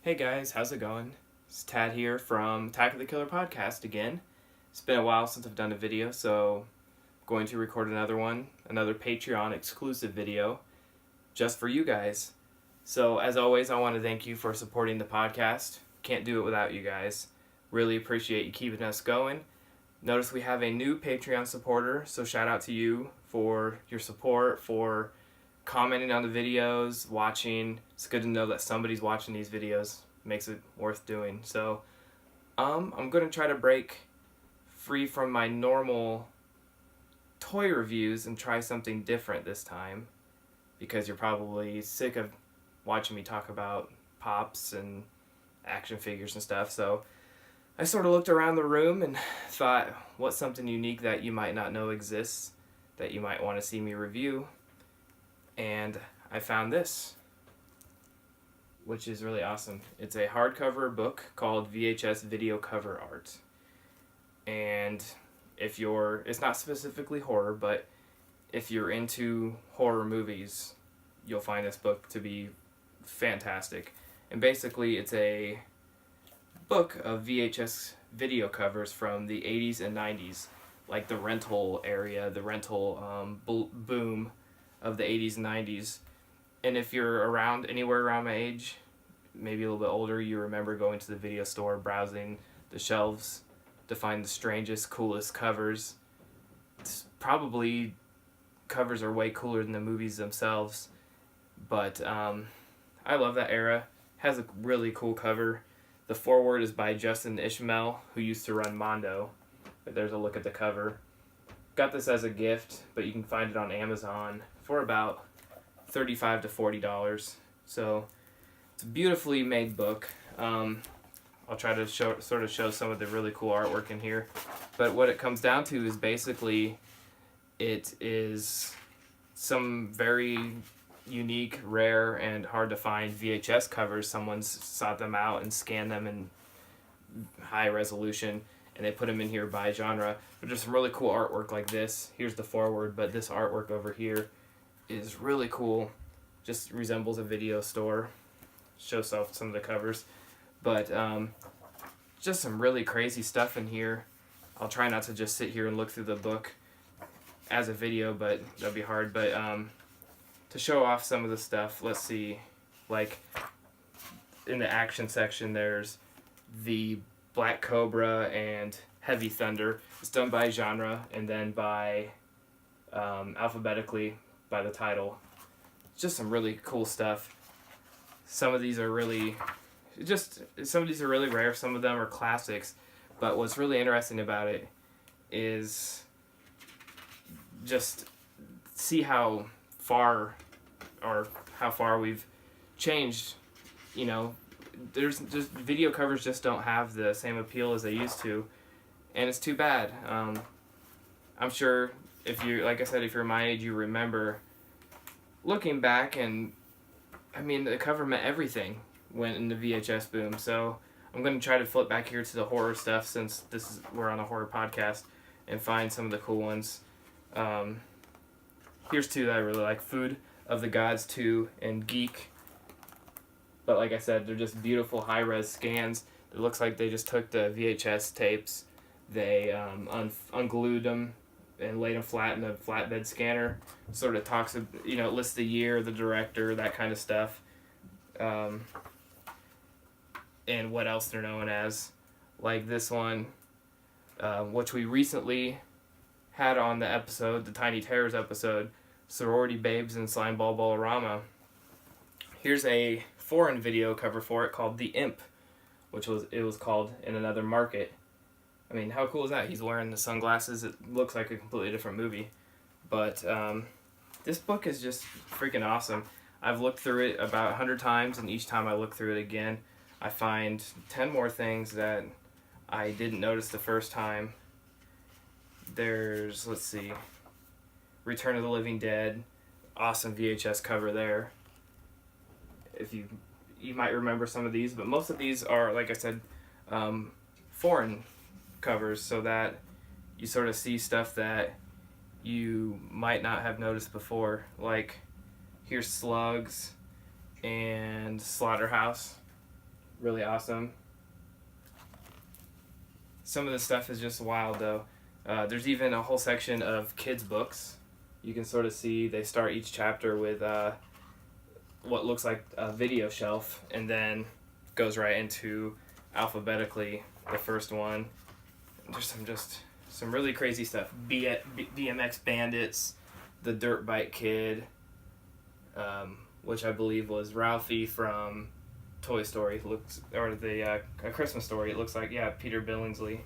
Hey guys, how's it going? It's Tad here from Attack of the Killer Podcast again. It's been a while since I've done a video, so I'm going to record another one, another Patreon exclusive video, just for you guys. So as always, I want to thank you for supporting the podcast. Can't do it without you guys. Really appreciate you keeping us going. Notice we have a new Patreon supporter, so shout out to you for your support, for commenting on the videos, watching. It's good to know that somebody's watching these videos. Makes it worth doing. So I'm going to try to break free from my normal toy reviews and try something different this time, because you're probably sick of watching me talk about pops and action figures and stuff. So I sort of looked around the room and thought, what's something unique that you might not know exists that you might want to see me review? And I found this, which is really awesome. It's a hardcover book called VHS Video Cover Art. And it's not specifically horror, but if you're into horror movies, you'll find this book to be fantastic. And basically it's a book of VHS video covers from the 80s and 90s, like the rental area, the rental boom of the 80s and 90s. And if you're anywhere around my age, maybe a little bit older, you remember going to the video store, browsing the shelves to find the strangest, coolest covers. Probably covers are way cooler than the movies themselves, but I love that era. Has a really cool cover. The foreword is by Justin Ishmael, who used to run Mondo. But there's a look at the cover. Got this as a gift, but you can find it on Amazon for about $35 to $40. So it's a beautifully made book. I'll try to show some of the really cool artwork in here. But what it comes down to is basically it is some very unique, rare, and hard to find VHS covers. Someone's sought them out and scanned them in high resolution, and they put them in here by genre. But there's some really cool artwork like this. Here's the foreword, but this artwork over here is really cool. Just resembles a video store. Shows off some of the covers. But just some really crazy stuff in here. I'll try not to just sit here and look through the book as a video, but that'll be hard. But to show off some of the stuff, let's see, like in the action section, there's the Black Cobra and Heavy Thunder. It's done by genre and then by alphabetically by the title. Just some really cool stuff. Some of these are really rare. Some of them are classics. But what's really interesting about it is just see how far we've changed. You know, there's just video covers just don't have the same appeal as they used to, and it's too bad. I'm sure if you're my age, you remember looking back, and I mean the cover meant everything when in the VHS boom. So I'm going to try to flip back here to the horror stuff, since we're on a horror podcast, and find some of the cool ones. Here's two that I really like: Food of the Gods 2 and Geek. But like I said, they're just beautiful high-res scans. It looks like they just took the VHS tapes, they unglued them and laid them flat in a flatbed scanner. Sort of talks, it lists the year, the director, that kind of stuff. And what else they're known as. Like this one, which we recently had on the episode, the Tiny Terrors episode, Sorority Babes and Slimeball Ballerama. Here's a foreign video cover for it called The Imp, which was called In Another Market. I mean, how cool is that? He's wearing the sunglasses. It looks like a completely different movie. But this book is just freaking awesome. I've looked through it about 100 times, and each time I look through it again, I find 10 more things that I didn't notice the first time. There's, let's see, Return of the Living Dead. Awesome VHS cover there. If you might remember some of these, but most of these are, like I said, foreign covers, so that you sort of see stuff that you might not have noticed before. Like, here's Slugs and Slaughterhouse. really awesome. Some of the stuff is just wild though. There's even a whole section of kids books. You can sort of see they start each chapter with what looks like a video shelf, and then goes right into alphabetically the first one. There's some really crazy stuff. BMX Bandits, the Dirt Bike Kid, which I believe was Ralphie from Toy Story, or the A Christmas Story. It looks like, yeah, Peter Billingsley.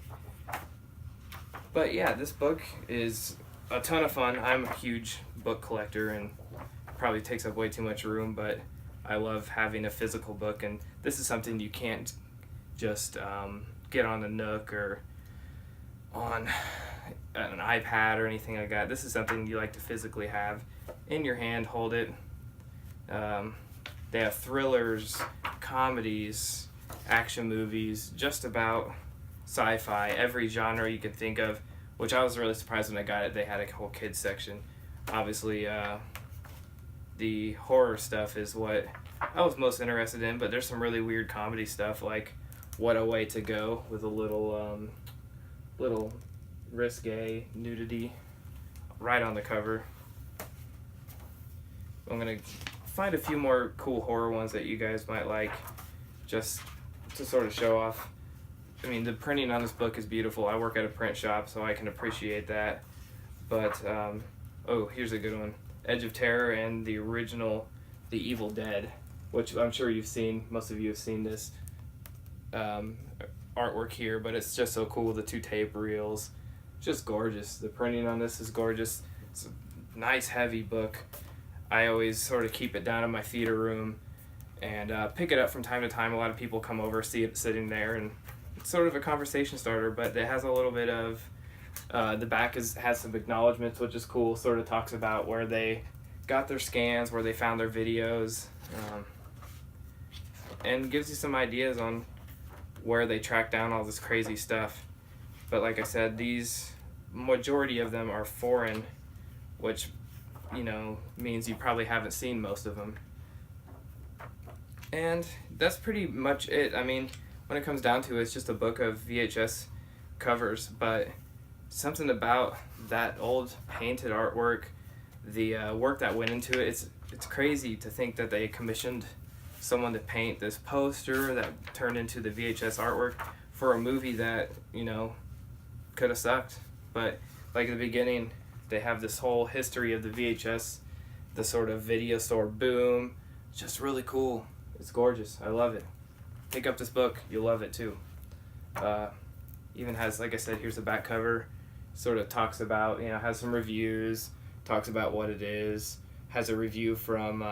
But yeah, this book is a ton of fun. I'm a huge book collector and probably takes up way too much room, but I love having a physical book, and this is something you can't just get on a Nook or on an iPad or anything like that. This is something you like to physically have in your hand, hold it. They have thrillers, comedies, action movies, just about sci-fi, every genre you could think of, which I was really surprised when I got it. They had a whole kids section. Obviously, the horror stuff is what I was most interested in, but there's some really weird comedy stuff, like What a Way to Go, with a little risque nudity right on the cover. I'm gonna find a few more cool horror ones that you guys might like, just to sort of show off. I mean, the printing on this book is beautiful. I work at a print shop, so I can appreciate that. But, oh, here's a good one. Edge of Terror and the original The Evil Dead, which I'm sure you've seen. Most of you have seen this artwork here, but it's just so cool. The 2 tape reels, just gorgeous. The printing on this is gorgeous. It's a nice, heavy book. I always sort of keep it down in my theater room and pick it up from time to time. A lot of people come over, see it sitting there, and it's sort of a conversation starter, but it has a little bit of, the back has some acknowledgments, which is cool. Sort of talks about where they got their scans, where they found their videos, and gives you some ideas on where they track down all this crazy stuff. But like I said, these majority of them are foreign, which, you know, means you probably haven't seen most of them. And that's pretty much it. I mean, when it comes down to it, it's just a book of VHS covers, but something about that old painted artwork, the work that went into it, it's crazy to think that they commissioned someone to paint this poster that turned into the VHS artwork for a movie that, you know, could have sucked. But like at the beginning, they have this whole history of the VHS, the sort of video store boom. It's just really cool. It's gorgeous. I love it. Pick up this book. You'll love it too. Even has, like I said, here's the back cover. Sort of talks about, you know, has some reviews, talks about what it is. Has a review from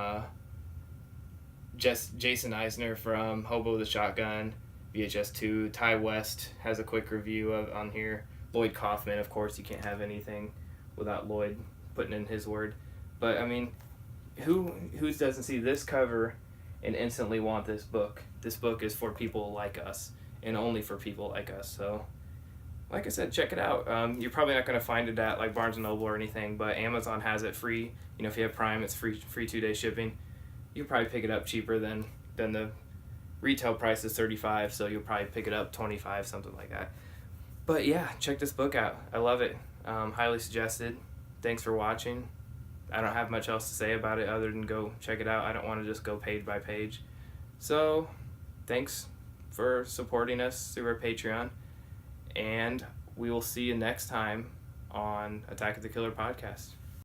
Jason Eisner from Hobo the Shotgun, VHS 2. Ty West has a quick review on here. Lloyd Kaufman, of course, you can't have anything without Lloyd putting in his word. But I mean, who doesn't see this cover and instantly want this book? This book is for people like us, and only for people like us. So, like I said, check it out. You're probably not going to find it at like Barnes & Noble or anything, but Amazon has it free. You know, if you have Prime, it's free 2-day shipping. You'll probably pick it up cheaper than the retail price is $35, so you'll probably pick it up $25, something like that. But yeah, check this book out. I love it. Highly suggested. Thanks for watching. I don't have much else to say about it other than go check it out. I don't want to just go page by page. So, thanks for supporting us through our Patreon. And we will see you next time on Attack of the Killer Podcast.